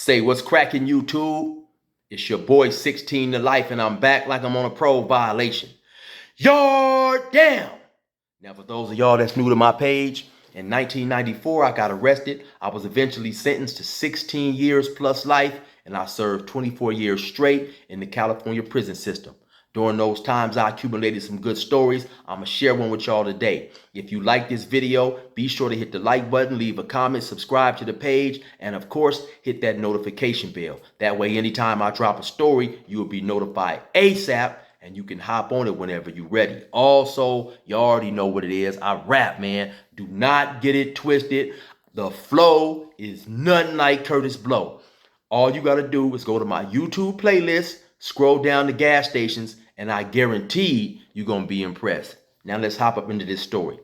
Say what's cracking, YouTube? It's your boy 16 to life, and I'm back like I'm on a parole violation. Yard down! Now, for those of y'all that's new to my page, in 1994, I got arrested. I was eventually sentenced to 16 years plus life, and I served 24 years straight in the California prison system. During those times, I accumulated some good stories. I'm going to share one with y'all today. If you like this video, be sure to hit the like button, leave a comment, subscribe to the page, and of course, hit that notification bell. That way, anytime I drop a story, you will be notified ASAP, and you can hop on it whenever you're ready. Also, you already know what it is. I rap, man. Do not get it twisted. The flow is nothing like Curtis Blow. All you got to do is go to my YouTube playlist, scroll down to gas stations, and I guarantee you're going to be impressed. Now let's hop up into this story.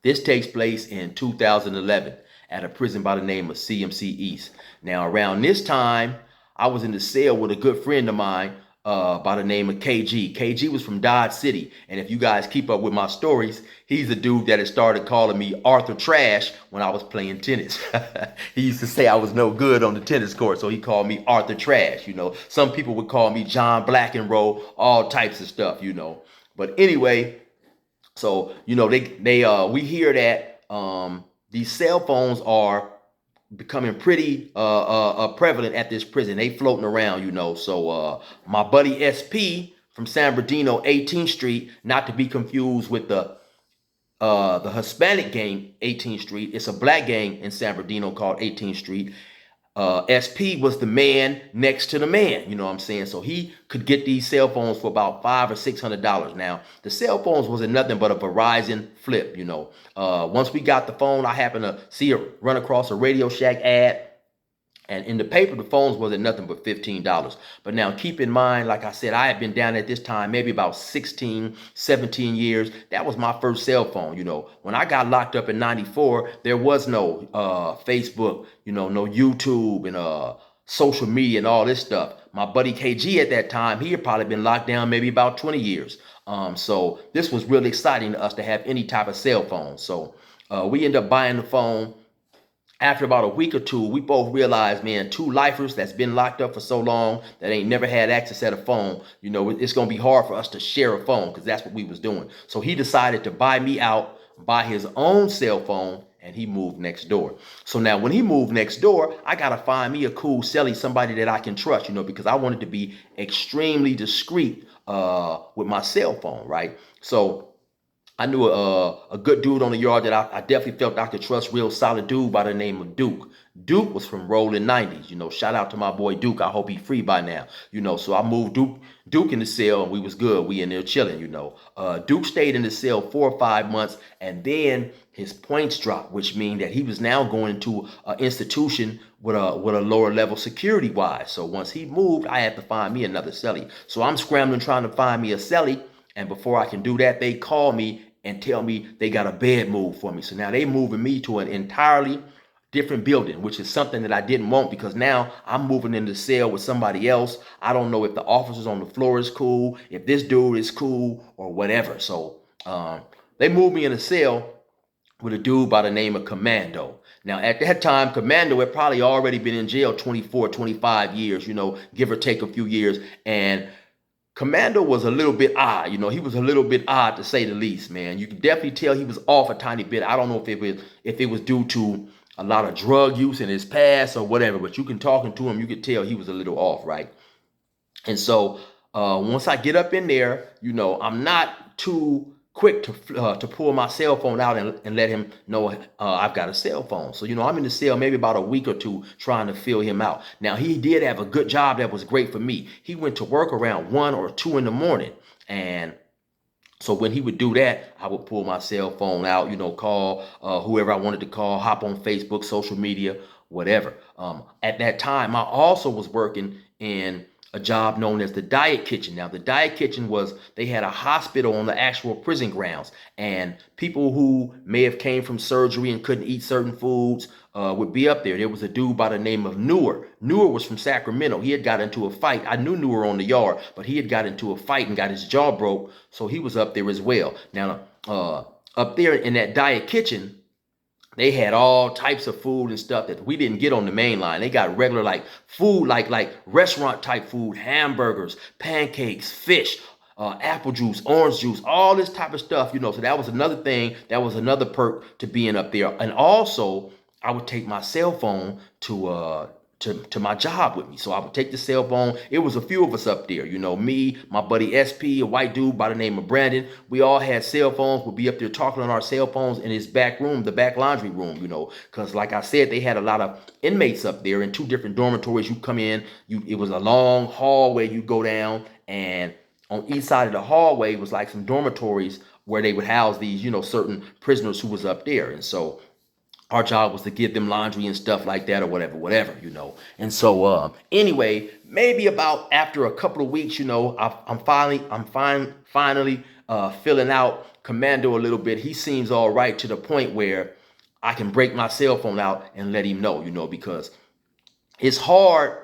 This takes place in 2011 at a prison by the name of CMC East. Now around this time, I was in the cell with a good friend of mine by the name of KG. KG was from Dodge City. And if you guys keep up with my stories, he's a dude that had started calling me Arthur Trash when I was playing tennis. He used to say I was no good on the tennis court, so he called me Arthur Trash. You know, some people would call me John Black and Roll, all types of stuff, you know. But anyway, so, you know, we hear that these cell phones are becoming pretty prevalent at this prison. They floating around, you know. So my buddy SP from San Bernardino, 18th Street, not to be confused with the Hispanic gang, 18th Street. It's a black gang in San Bernardino called 18th Street. SP was the man next to the man, you know what I'm saying? So he could get these cell phones for about $500 or $600. Now, the cell phones wasn't nothing but a Verizon flip, you know. Once we got the phone, I happened to run across a Radio Shack ad. And in the paper, the phones wasn't nothing but $15. But now keep in mind, like I said, I had been down at this time, maybe about 16, 17 years. That was my first cell phone, you know. When I got locked up in 94, there was no Facebook, you know, no YouTube and social media and all this stuff. My buddy KG at that time, he had probably been locked down maybe about 20 years. So this was really exciting to us to have any type of cell phone. So we ended up buying the phone. After about a week or two, we both realized, man, two lifers that's been locked up for so long that ain't never had access at a phone, you know, it's going to be hard for us to share a phone because that's what we was doing. So he decided to buy me out, buy his own cell phone, and he moved next door. So now when he moved next door, I got to find me a cool celly, somebody that I can trust, you know, because I wanted to be extremely discreet with my cell phone, right? So I knew a good dude on the yard that I definitely felt I could trust, real solid dude by the name of Duke. Duke was from Rolling 90s, you know, shout out to my boy Duke. I hope he's free by now, you know. So I moved Duke in the cell and we was good. We in there chilling, you know. Duke stayed in the cell 4 or 5 months and then his points dropped, which means that he was now going to an institution with a lower level security wise. So once he moved, I had to find me another celly. So I'm scrambling trying to find me a celly. And before I can do that, they call me and tell me they got a bed move for me. So now they moving me to an entirely different building, which is something that I didn't want because now I'm moving in the cell with somebody else. I don't know if the officers on the floor is cool, if this dude is cool or whatever. So they moved me in a cell with a dude by the name of Commando. Now, at that time, Commando had probably already been in jail 24, 25 years, you know, give or take a few years. And Commando was a little bit odd, you know. He was a little bit odd to say the least, man. You can definitely tell he was off a tiny bit. I don't know if it was due to a lot of drug use in his past or whatever, but you can talking to him, you could tell he was a little off, right? And so once I get up in there, you know, I'm not too quick to pull my cell phone out and let him know I've got a cell phone. So, you know, I'm in the cell maybe about a week or two trying to fill him out. Now, he did have a good job that was great for me. He went to work around 1 or 2 in the morning. And so when he would do that, I would pull my cell phone out, you know, call whoever I wanted to call, hop on Facebook, social media, whatever. At that time, I also was working in a job known as the Diet Kitchen. Now, the Diet Kitchen they had a hospital on the actual prison grounds, and people who may have came from surgery and couldn't eat certain foods would be up there. There was a dude by the name of Newer. Newer was from Sacramento. He had got into a fight. I knew Newer on the yard, but he had got into a fight and got his jaw broke, so he was up there as well. Now, up there in that Diet Kitchen, they had all types of food and stuff that we didn't get on the main line. They got regular like food, like restaurant type food, hamburgers, pancakes, fish, apple juice, orange juice, all this type of stuff, you know. So that was another thing. That was another perk to being up there. And also, I would take my cell phone to my job with me. So I would take the cell phone. It was a few of us up there, you know, me, my buddy SP, a white dude by the name of Brandon. We all had cell phones. We'd be up there talking on our cell phones in his back room, the back laundry room, you know, because like I said, they had a lot of inmates up there in two different dormitories. You come in, it was a long hallway you go down, and on each side of the hallway was like some dormitories where they would house these, you know, certain prisoners who was up there. And so our job was to give them laundry and stuff like that or whatever, you know. And so anyway, maybe about after a couple of weeks, you know, I'm finally filling out Commando a little bit. He seems all right to the point where I can break my cell phone out and let him know, you know, because it's hard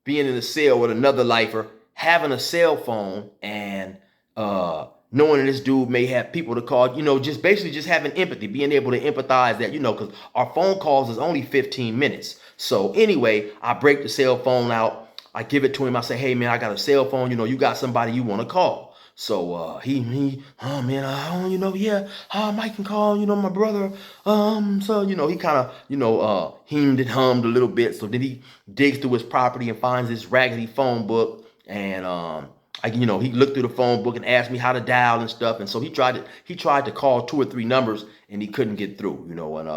being in a cell with another lifer, having a cell phone, and knowing that this dude may have people to call, you know, just basically just having empathy, being able to empathize that, you know, because our phone calls is only 15 minutes. So anyway, I break the cell phone out. I give it to him. I say, hey, man, I got a cell phone. You know, you got somebody you want to call. So oh man, you know, yeah, Mike can call, you know, my brother. So, you know, he kind of, you know, hemmed and hummed a little bit. So then he digs through his property and finds this raggedy phone book. And you know, he looked through the phone book and asked me how to dial and stuff. And so he tried to call 2 or 3 numbers and he couldn't get through, you know, and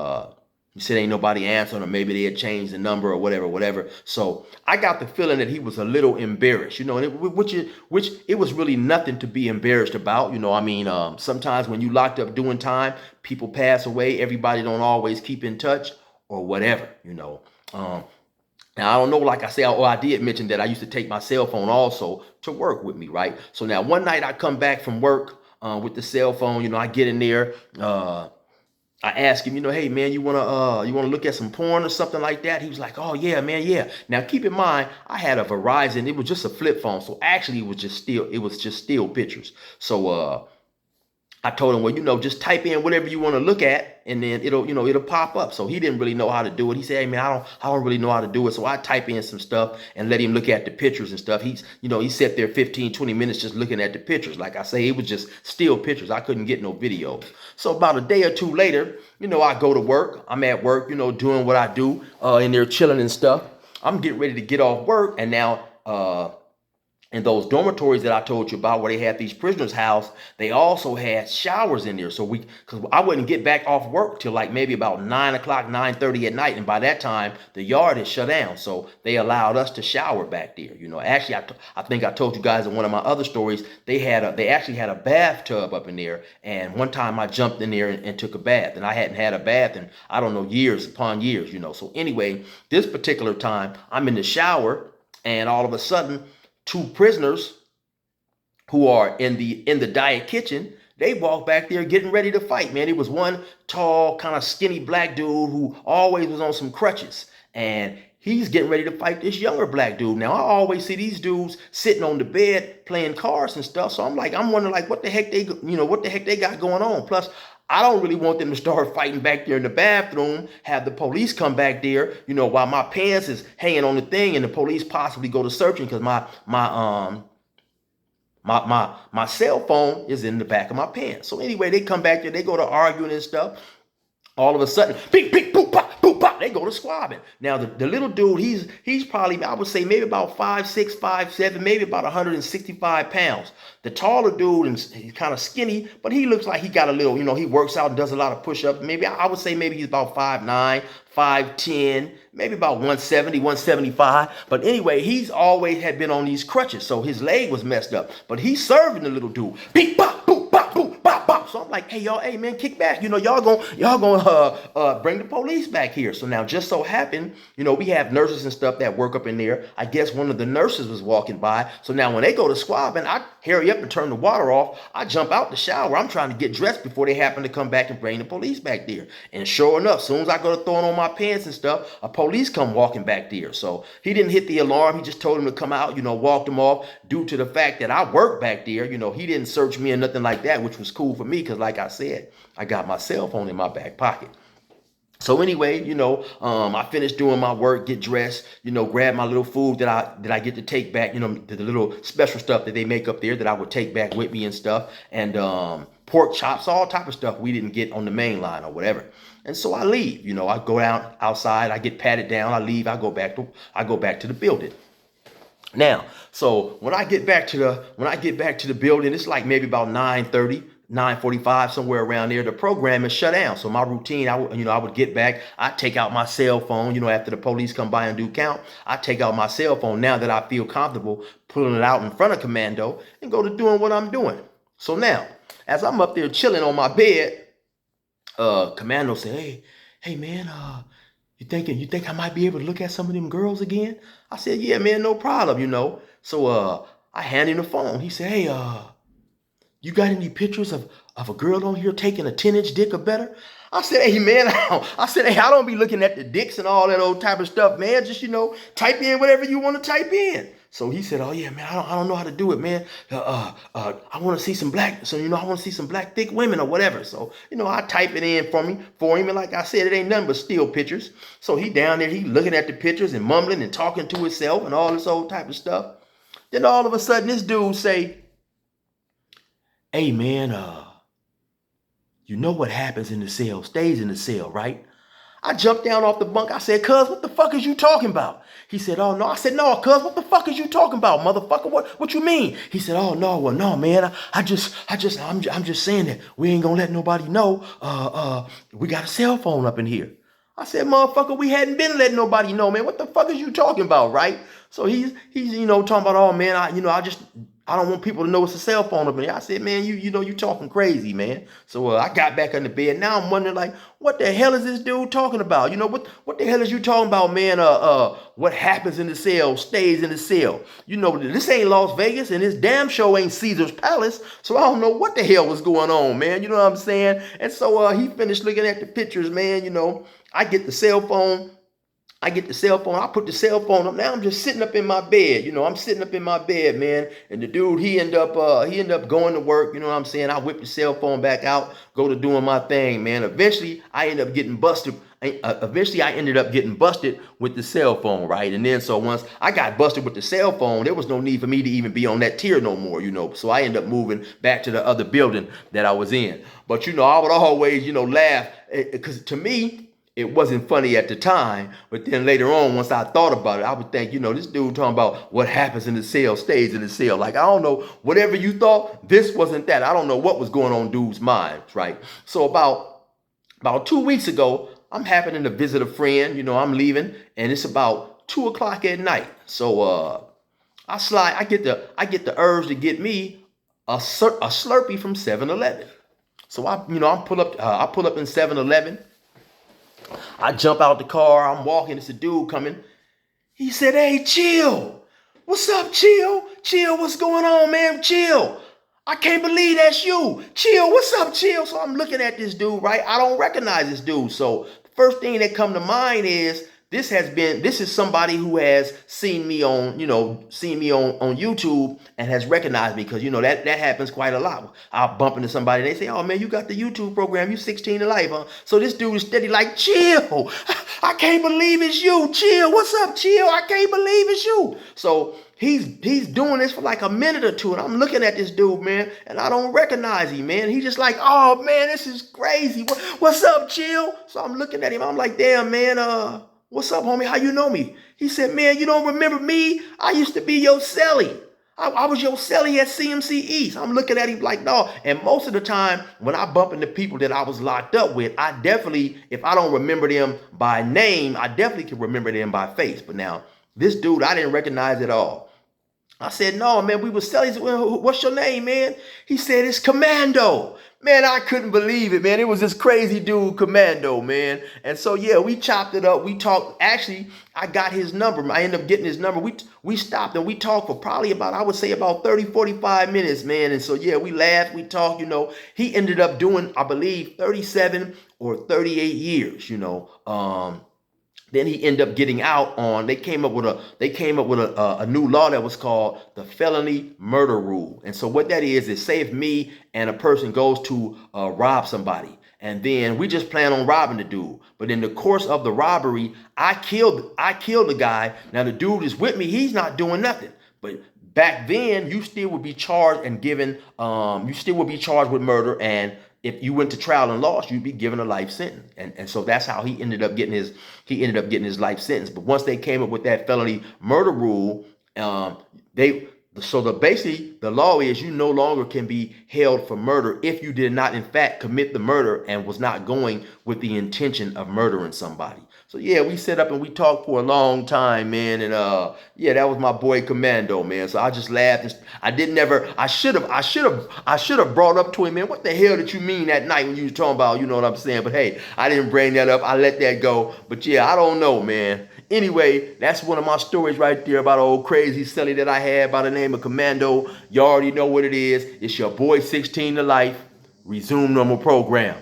he said ain't nobody answering, or maybe they had changed the number or whatever. So I got the feeling that he was a little embarrassed, you know, and which it was really nothing to be embarrassed about. You know, I mean, sometimes when you locked up doing time, people pass away. Everybody don't always keep in touch or whatever, you know. Now, I don't know, like I said, I did mention that I used to take my cell phone also to work with me, right? So now one night I come back from work with the cell phone, you know, I get in there, I ask him, you know, hey man, you wanna look at some porn or something like that? He was like, oh yeah, man, yeah. Now keep in mind, I had a Verizon, it was just a flip phone, so actually it was just still pictures. So I told him, well, you know, just type in whatever you want to look at, and then it'll pop up. So he didn't really know how to do it. He said, hey man, I don't really know how to do it. So I type in some stuff and let him look at the pictures and stuff. He sat there 15, 20 minutes just looking at the pictures. Like I say, it was just still pictures. I couldn't get no videos. So about a day or two later, you know, I go to work. I'm at work, you know, doing what I do, in there chilling and stuff. I'm getting ready to get off work, and now in those dormitories that I told you about where they had these prisoners housed, they also had showers in there. So because I wouldn't get back off work till like maybe about 9 o'clock, 9:30 at night. And by that time, the yard had shut down. So they allowed us to shower back there. You know, actually, I think I told you guys in one of my other stories, they actually had a bathtub up in there. And one time I jumped in there and took a bath. And I hadn't had a bath in, I don't know, years upon years, you know. So anyway, this particular time, I'm in the shower, and all of a sudden, 2 prisoners who are in the diet kitchen, they walk back there getting ready to fight, man. It was one tall, kind of skinny black dude who always was on some crutches, and he's getting ready to fight this younger black dude. Now, I always see these dudes sitting on the bed playing cards and stuff, so I'm wondering like what the heck they got going on. Plus, I don't really want them to start fighting back there in the bathroom, have the police come back there, you know, while my pants is hanging on the thing, and the police possibly go to searching because my cell phone is in the back of my pants. So anyway, they come back there, they go to arguing and stuff. All of a sudden, beep, beep, boop, pop, boop, pop, they go to squabbing. Now, the little dude, he's probably, I would say, maybe about 5'6", 5'7", maybe about 165 pounds. The taller dude, and he's kind of skinny, but he looks like he got a little, you know, he works out and does a lot of push-ups. Maybe, I would say maybe he's about 5'9", 5'10", maybe about 170, 175. But anyway, he's always had been on these crutches, so his leg was messed up. But he's serving the little dude. Beep, bop, boop, bop, boop, bop, bop. So I'm like, hey, y'all, hey, man, kick back. You know, y'all gonna bring the police back here. So now, just so happened, you know, we have nurses and stuff that work up in there. I guess one of the nurses was walking by. So now when they go to squabbing, I hurry up and turn the water off. I jump out the shower. I'm trying to get dressed before they happen to come back and bring the police back there. And sure enough, as soon as I go to throwing on my pants and stuff, a police come walking back there. So he didn't hit the alarm. He just told him to come out, you know, walked him off due to the fact that I work back there. You know, he didn't search me or nothing like that, which was cool for me because, like I said, I got my cell phone in my back pocket. So anyway, I finished doing my work, get dressed, grab my little food that I get to take back, the little special stuff that they make up there that I would take back with me and stuff, and pork chops, all type of stuff we didn't get on the main line or whatever. And so I leave, I go down outside, I get patted down, I leave, I go back to the building. Now, so when I get back to the building, it's like maybe about 9:30, 9:45, somewhere around there. The program is shut down. So my routine, I would get back. I take out my cell phone. After the police come by and do count, I take out my cell phone now that I feel comfortable pulling it out in front of Commando and go to doing what I'm doing. So now, as I'm up there chilling on my bed, Commando said, "Hey, man, you think I might be able to look at some of them girls again?" I said, "Yeah, man, no problem." So I hand him the phone. He said, "Hey, you got any pictures of a girl on here taking a 10-inch dick or better?" I said, "Hey, man," I don't be looking at the dicks and all that old type of stuff, man. Just, type in whatever you want to type in. So he said, "Oh yeah, man, I don't know how to do it, man. I want to see some black, I want to see some black thick women or whatever." So, I type it in for him. And like I said, it ain't nothing but still pictures. So he down there, he looking at the pictures and mumbling and talking to himself and all this old type of stuff. Then all of a sudden this dude say, "Hey, man, you know what happens in the cell stays in the cell, right?" I jumped down off the bunk. I said, "Cuz, what the fuck is you talking about?" He said, "Oh, no." I said, "No, cuz, what the fuck is you talking about, motherfucker? What you mean?" He said, "Oh, no, well, no, man. I'm just saying that we ain't gonna let nobody know. We got a cell phone up in here." I said, "Motherfucker, we hadn't been letting nobody know, man. What the fuck is you talking about, right?" So he's talking about, "Oh, man, I don't want people to know it's a cell phone up in here." I said, "Man, you talking crazy, man." So I got back in the bed. Now I'm wondering, like, what the hell is this dude talking about? What the hell is you talking about, man? What happens in the cell stays in the cell. This ain't Las Vegas, and this damn show ain't Caesar's Palace. So I don't know what the hell was going on, man. You know what I'm saying? And so he finished looking at the pictures, man. I get the cell phone. I put the cell phone up. Now I'm just sitting up in my bed. I'm sitting up in my bed, man. And the dude, he ended up going to work. You know what I'm saying? I whipped the cell phone back out, go to doing my thing, man. Eventually, I ended up getting busted. With the cell phone, right? And then so once I got busted with the cell phone, there was no need for me to even be on that tier no more, So I ended up moving back to the other building that I was in. But, I would always, laugh because to me, it wasn't funny at the time, but then later on, once I thought about it, I would think, this dude talking about what happens in the cell stays in the cell. Like, I don't know, whatever you thought, this wasn't that. I don't know what was going on dude's minds, right? So about 2 weeks ago, I'm happening to visit a friend, I'm leaving, and it's about 2:00 at night. So I get the urge to get me a Slurpee from 7-Eleven. So I pull up in 7-Eleven. I jump out the car. I'm walking. It's a dude coming. He said, "Hey, Chill. What's up, Chill? Chill, what's going on, man? Chill. I can't believe that's you. Chill, what's up, Chill?" So I'm looking at this dude, right? I don't recognize this dude. So the first thing that come to mind is this is somebody who has seen me on YouTube and has recognized me because, that happens quite a lot. I'll bump into somebody and they say, "Oh, man, you got the YouTube program. You 16 to life, huh?" So this dude is steady like, "Chill. I can't believe it's you. Chill. What's up, Chill? I can't believe it's you." So he's doing this for like a minute or two, and I'm looking at this dude, man, and I don't recognize him, man. He's just like, "Oh, man, this is crazy. What's up, Chill?" So I'm looking at him. I'm like, "Damn, man, what's up, homie? How you know me?" He said, "Man, you don't remember me? I used to be your cellie. I was your cellie at CMC East." I'm looking at him like, "No." And most of the time, when I bump into people that I was locked up with, I definitely, if I don't remember them by name, I definitely can remember them by face. But now, this dude, I didn't recognize at all. I said, "No, man, we were cellies. What's your name, man?" He said, "It's Commando." Man, I couldn't believe it, man. It was this crazy dude, Commando, man. And so, yeah, we chopped it up. We talked. Actually, I got his number. I ended up getting his number. We stopped and we talked for probably I would say about 30, 45 minutes, man. And so, yeah, we laughed. We talked, He ended up doing, I believe, 37 or 38 years, Then he ended up getting out on. They came up with a new law that was called the felony murder rule. And so what that is say if me and a person goes to rob somebody, And then we just plan on robbing the dude. But in the course of the robbery, I killed the guy. Now the dude is with me. He's not doing nothing. But back then, you still would be charged and given, you still would be charged with murder. And if you went to trial and lost, you'd be given a life sentence. And so that's how he ended up getting his life sentence. But once they came up with that felony murder rule, basically the law is you no longer can be held for murder if you did not in fact commit the murder and was not going with the intention of murdering somebody. So yeah, we set up and we talked for a long time, man. And yeah, that was my boy Commando, man. So I just laughed. I should have brought up to him, man, what the hell did you mean that night when you was talking about, you know what I'm saying? But hey, I didn't bring that up. I let that go. But yeah, I don't know, man. Anyway, that's one of my stories right there about old crazy Sully that I had by the name of Commando. You already know what it is. It's your boy 16 to life. Resume normal program.